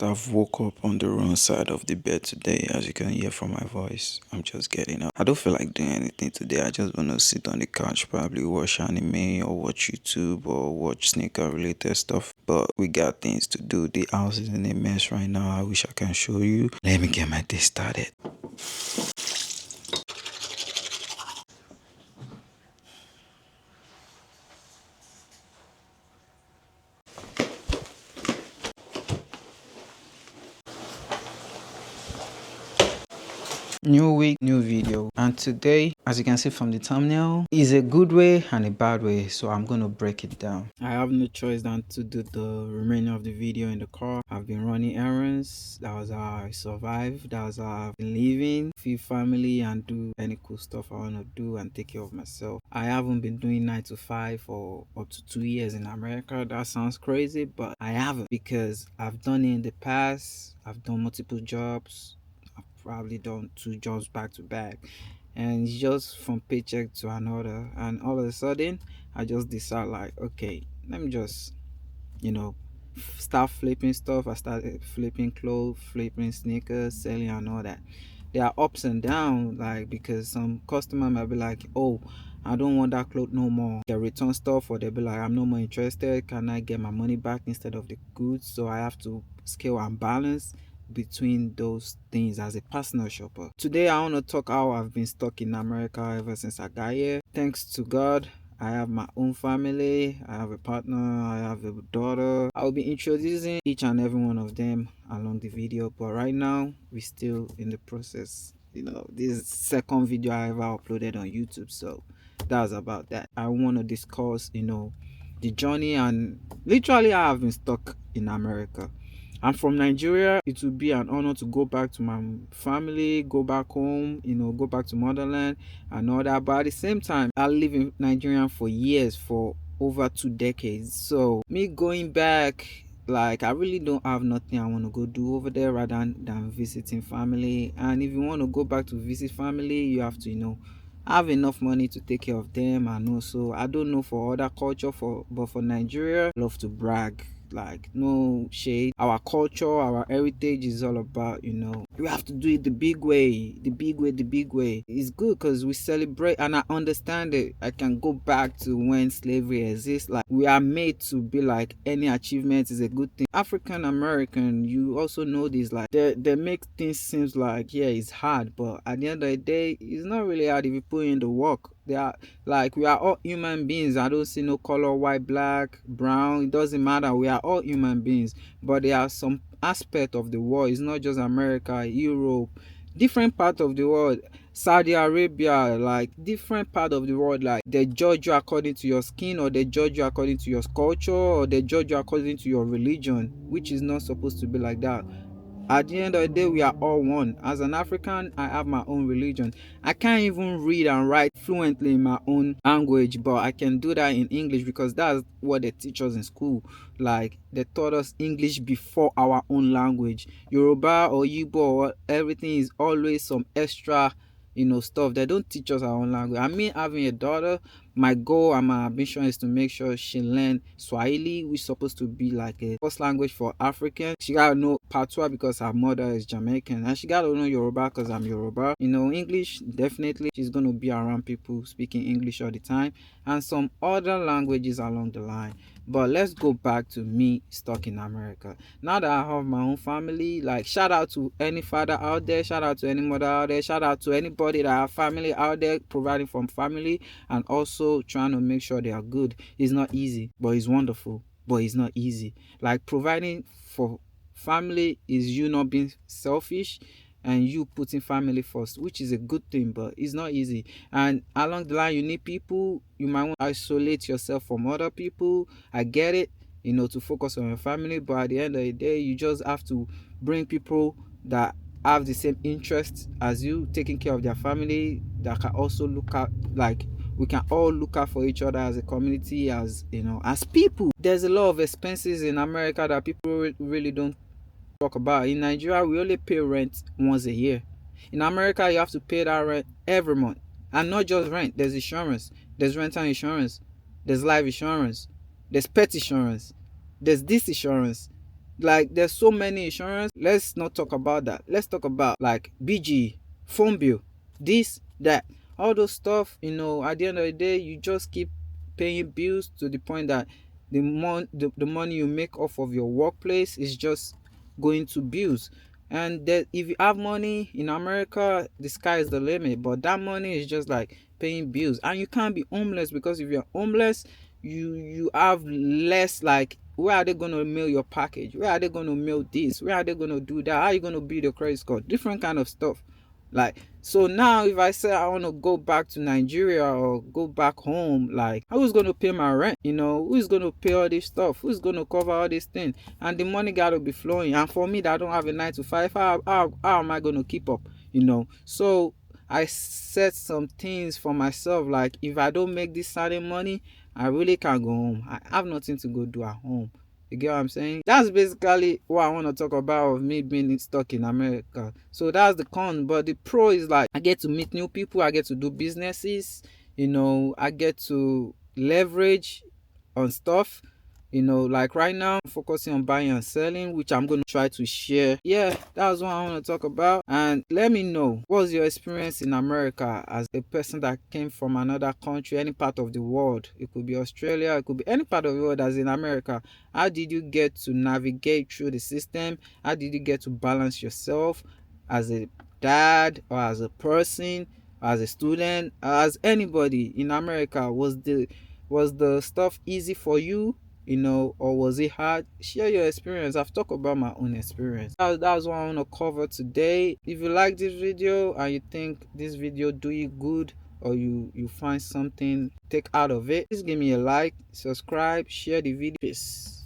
I've woke up on the wrong side of the bed today, as you can hear from my voice. I'm just getting up. I don't feel like doing anything today. I just want to sit on the couch, probably watch anime or watch YouTube or watch sneaker related stuff. But we got things to do. The house is in a mess right now. I wish I can show you. Let me get my day started. New week, new video. And today, as you can see from the thumbnail, is a good way and a bad way. So I'm going to break it down. I have no choice than to do the remainder of the video in the car. I've been running errands. That was how I survived. That was how I've been living, feed family, and do any cool stuff I want to do and take care of myself. I haven't been doing 9 to 5 for up to 2 years in America. That sounds crazy, but I haven't, because I've done it in the past. I've done multiple jobs. Probably done 2 jobs back to back, and it's just from paycheck to another. And all of a sudden I just decide, like, okay, let me just, you know, start flipping stuff. I started flipping clothes, flipping sneakers, selling and all that. There are ups and downs, like, because some customer might be like, oh, I don't want that cloth no more. They return stuff, or they'll be like, I'm no more interested. Can I get my money back instead of the goods? So I have to scale and balance between those things as a personal shopper. Today I want to talk how I've been stuck in America ever since I got here. Thanks to God, I have my own family, I have a partner, I have a daughter. I'll be introducing each and every one of them along the video, but right now we're still in the process. This is second video I ever uploaded on YouTube, so that's about that. I want to discuss, the journey and literally how I've been stuck in America. I'm from Nigeria. It would be an honor to go back to my family, go back home, go back to motherland and all that. But at the same time, I live in Nigeria for years, for over 2 decades. So me going back, like, I really don't have nothing I want to go do over there rather than visiting family. And if you want to go back to visit family, you have to, have enough money to take care of them. And also, I don't know for other culture, but for Nigeria, I love to brag. Like, no shade, our culture, our heritage is all about, we have to do it the big way, the big way. It's good because we celebrate, and I understand it. I can go back to when slavery exists. Like, we are made to be like, any achievement is a good thing. African American, you also know this, like, they make things seems like, yeah, it's hard, but at the end of the day, it's not really hard if you put in the work. They are, like, we are all human beings. I don't see no color, white, black, brown, it doesn't matter. We are all human beings. But there are some aspect of the world. It's not just America, Europe, different part of the world, Saudi Arabia, like, different part of the world. Like, they judge you according to your skin, or they judge you according to your culture, or they judge you according to your religion, which is not supposed to be like that. At the end of the day, we are all one. As an African, I have my own religion. I can't even read and write fluently in my own language, but I can do that in English because that's what they teach us in school. Like, they taught us English before our own language. Yoruba or Igbo, or everything is always some extra, stuff. They don't teach us our own language. I mean, having a daughter, my goal and my ambition is to make sure she learn Swahili, which is supposed to be like a first language for African. She gotta know Patois because her mother is Jamaican, and she gotta know Yoruba because I'm Yoruba. English, definitely she's gonna be around people speaking English all the time, and some other languages along the line. But let's go back to me stuck in America. Now that I have my own family, like, shout out to any father out there, shout out to any mother out there, shout out to anybody that have family out there, providing from family and also trying to make sure they are good. It's not easy, but it's wonderful. But it's not easy. Like, providing for family is you not being selfish and you putting family first, which is a good thing, but it's not easy. And along the line, you need people. You might want to isolate yourself from other people. I get it, to focus on your family, but at the end of the day, you just have to bring people that have the same interests as you, taking care of their family, that can also look at, like, we can all look out for each other as a community, as as people. There's a lot of expenses in America that people really don't talk about. In Nigeria, we only pay rent once a year. In America, you have to pay that rent every month. And not just rent, there's insurance, there's rental insurance, there's life insurance, there's pet insurance, there's this insurance, Like there's so many insurance. Let's not talk about that. Let's talk about like BG, phone bill, this, that, all those stuff. At the end of the day, you just keep paying bills to the point that the money you make off of your workplace is just going to bills. And that if you have money in America, the sky is the limit. But that money is just like paying bills, and you can't be homeless, because if you're homeless, you have less, like, where are they going to mail your package, where are they going to mail this, where are they going to do that, how are you going to build your credit score, different kind of stuff. Like, so now if I say I want to go back to Nigeria or go back home, like, who's going to pay my rent? Who's going to pay all this stuff, who's going to cover all these things? And the money got to be flowing. And for me that I don't have a 9 to 5, how am I going to keep up? So I set some things for myself, like, if I don't make this certain money, I really can't go home. I have nothing to go do at home. You get what I'm saying? That's basically what I want to talk about of me being stuck in America. So that's the con. But the pro is like, I get to meet new people, I get to do businesses, I get to leverage on stuff. Like right now, I'm focusing on buying and selling, which I'm going to try to share. Yeah, that's what I want to talk about. And let me know, what's your experience in America as a person that came from another country, any part of the world? It could be Australia, it could be any part of the world as in America. How did you get to navigate through the system? How did you get to balance yourself as a dad, or as a person, as a student, as anybody in America? Was the stuff easy for you, or was it hard? Share your experience. I've talked about my own experience. That's what I want to cover today. If you like this video and you think this video do you good, or you find something take out of it, please give me a like, subscribe, share the video. Peace.